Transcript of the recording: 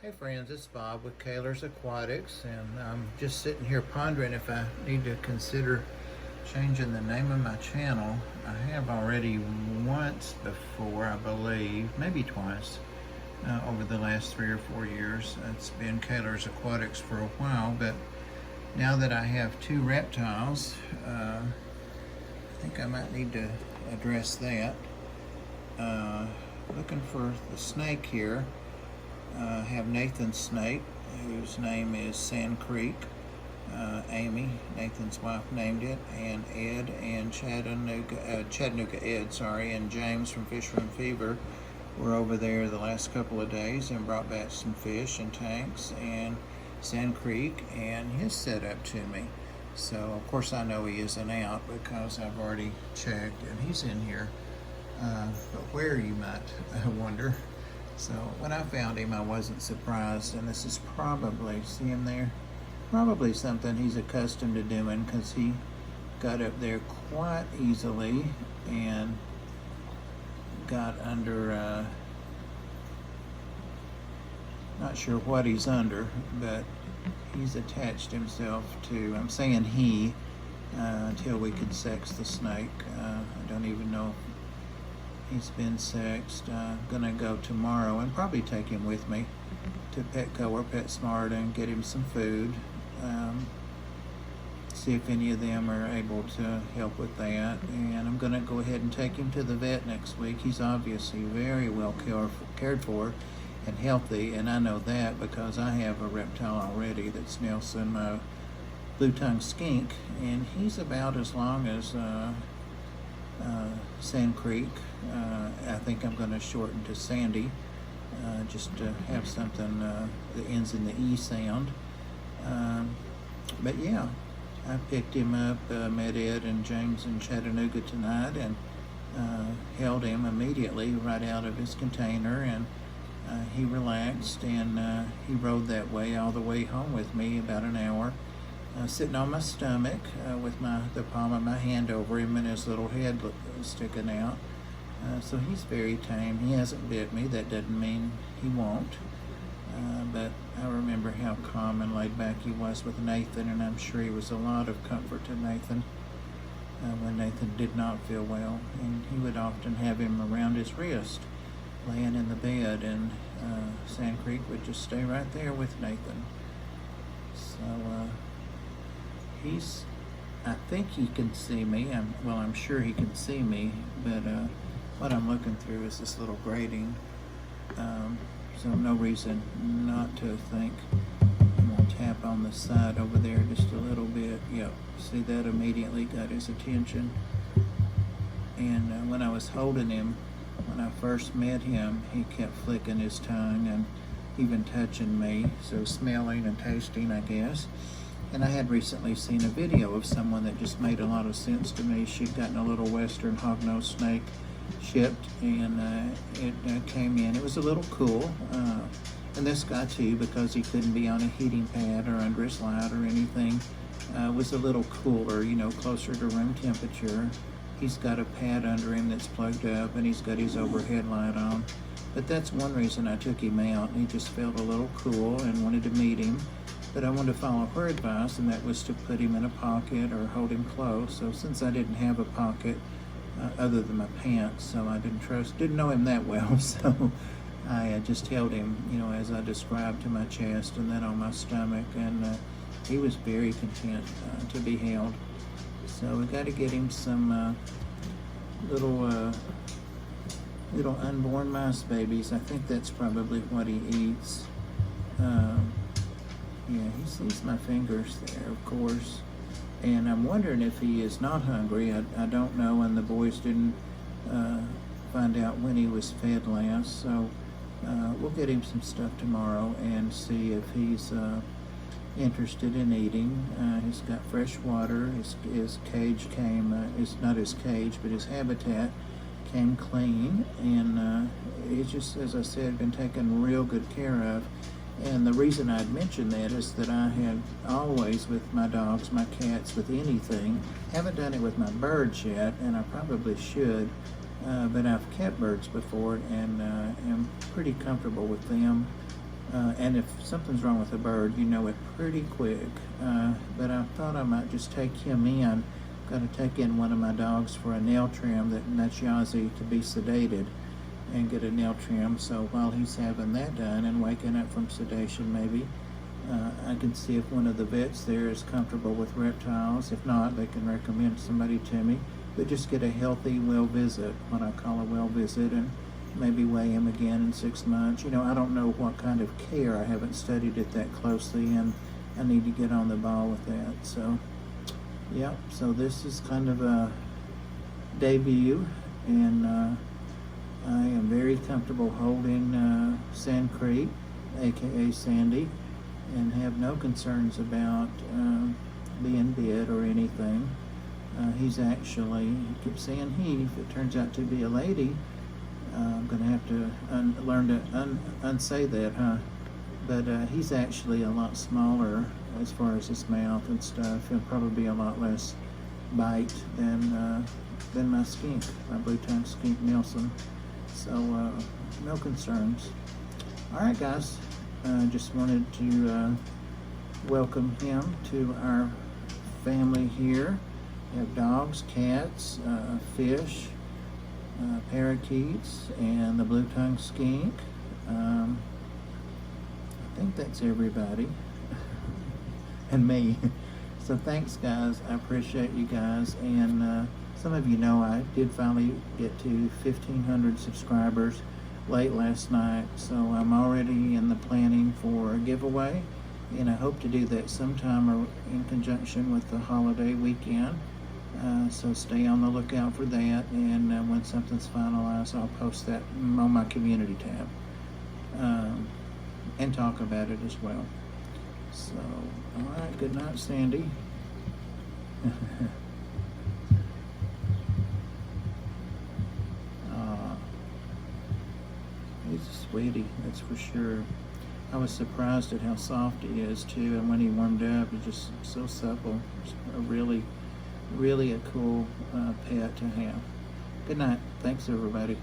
Hey friends, it's Bob with Kaler's Aquatics, and I'm just sitting here pondering if I need to consider changing the name of my channel. I have already once before, I believe, maybe twice, over the last 3 or 4 years. It's been Kaler's Aquatics for a while, but now that I have two reptiles, I think I might need to address that. Looking for the snake here. Have Nathan's snake, whose name is Sand Creek. Amy, Nathan's wife, named it, and Ed and Chattanooga Ed, and James from Fish Room Fever were over there the last couple of days and brought back some fish and tanks and Sand Creek and his setup to me. So of course I know he isn't out because I've already checked and he's in here. But where, you might wonder. So when I found him, I wasn't surprised, and this is probably, see him there? Probably something he's accustomed to doing, because he got up there quite easily and got under, not sure what he's under, but he's attached himself to, I'm saying he, until we could sex the snake. I don't even know he's been sexed. Gonna go tomorrow and probably take him with me to Petco or PetSmart and get him some food. See if any of them are able to help with that. And I'm gonna go ahead and take him to the vet next week. He's obviously very well cared for and healthy, and I know that because I have a reptile already that's Nelson blue-tongued skink, and he's about as long as Sand Creek. I think I'm going to shorten to Sandy, just to have something that ends in the E sound. But yeah, I picked him up, met Ed and James in Chattanooga tonight, and held him immediately right out of his container, and he relaxed, and he rode that way all the way home with me, about an hour. Sitting on my stomach with the palm of my hand over him and his little head sticking out. So he's very tame. He hasn't bit me. That doesn't mean he won't. But I remember how calm and laid back he was with Nathan, and I'm sure he was a lot of comfort to Nathan when Nathan did not feel well. And he would often have him around his wrist, laying in the bed, and Sand Creek would just stay right there with Nathan. So I think he can see me. I'm sure he can see me, but what I'm looking through is this little grating. So no reason not to think. I'm gonna tap on the side over there just a little bit. Yep, see, that immediately got his attention. And when I was holding him, when I first met him, he kept flicking his tongue and even touching me, so smelling and tasting, I guess. And I had recently seen a video of someone that just made a lot of sense to me. She'd gotten a little western hognose snake shipped, and it came in. It was a little cool. And this guy too, because he couldn't be on a heating pad or under his light or anything, was a little cooler, closer to room temperature. He's got a pad under him that's plugged up, and he's got his overhead light on. But that's one reason I took him out. He just felt a little cool and wanted to meet him. But I wanted to follow her advice, and that was to put him in a pocket or hold him close. So since I didn't have a pocket other than my pants, so I didn't know him that well, so I just held him, as I described, to my chest and then on my stomach, and he was very content to be held. So we got to get him some little unborn mouse babies. I think that's probably what he eats. Yeah, he sees my fingers there, of course. And I'm wondering if he is not hungry. I don't know, and the boys didn't find out when he was fed last. So we'll get him some stuff tomorrow and see if he's interested in eating. He's got fresh water. His cage came, not his cage, but his habitat came clean. And he's just, as I said, been taken real good care of. And the reason I'd mention that is that I have always, with my dogs, my cats, with anything, haven't done it with my birds yet, and I probably should, but I've kept birds before and am pretty comfortable with them. And if something's wrong with a bird, you know it pretty quick. But I thought I might just take him in. Got to take in one of my dogs for a nail trim. That's Yazzie, to be sedated and get a nail trim. So while he's having that done and waking up from sedation, maybe I can see if one of the vets there is comfortable with reptiles. If not, they can recommend somebody to me. But just get a healthy well visit, what I call a well visit, and maybe weigh him again in 6 months. You know, I don't know what kind of care. I haven't studied it that closely, and I need to get on the ball with that. So, yeah, so this is kind of a debut, and I am very comfortable holding Sand Creek, aka Sandy, and have no concerns about being bit or anything. He's actually, he keeps saying he, if it turns out to be a lady, I'm going to have to learn to unsay that, huh? But he's actually a lot smaller as far as his mouth and stuff. He'll probably be a lot less bite than my skink, my blue-tongued skink Nelson. So no concerns. All right, guys. Just wanted to welcome him to our family here. We have dogs, cats, fish, parakeets, and the blue-tongued skink. I think that's everybody. And me. So thanks, guys. I appreciate you guys. And some of you know I did finally get to 1,500 subscribers late last night. So I'm already in the planning for a giveaway. And I hope to do that sometime in conjunction with the holiday weekend. So stay on the lookout for that, and when something's finalized, I'll post that on my community tab and talk about it as well. So, all right, good night, Sandy. He's a sweetie, that's for sure. I was surprised at how soft he is too, and when he warmed up, he's just so supple. It's a really a cool pet to have. Good night. Thanks, everybody.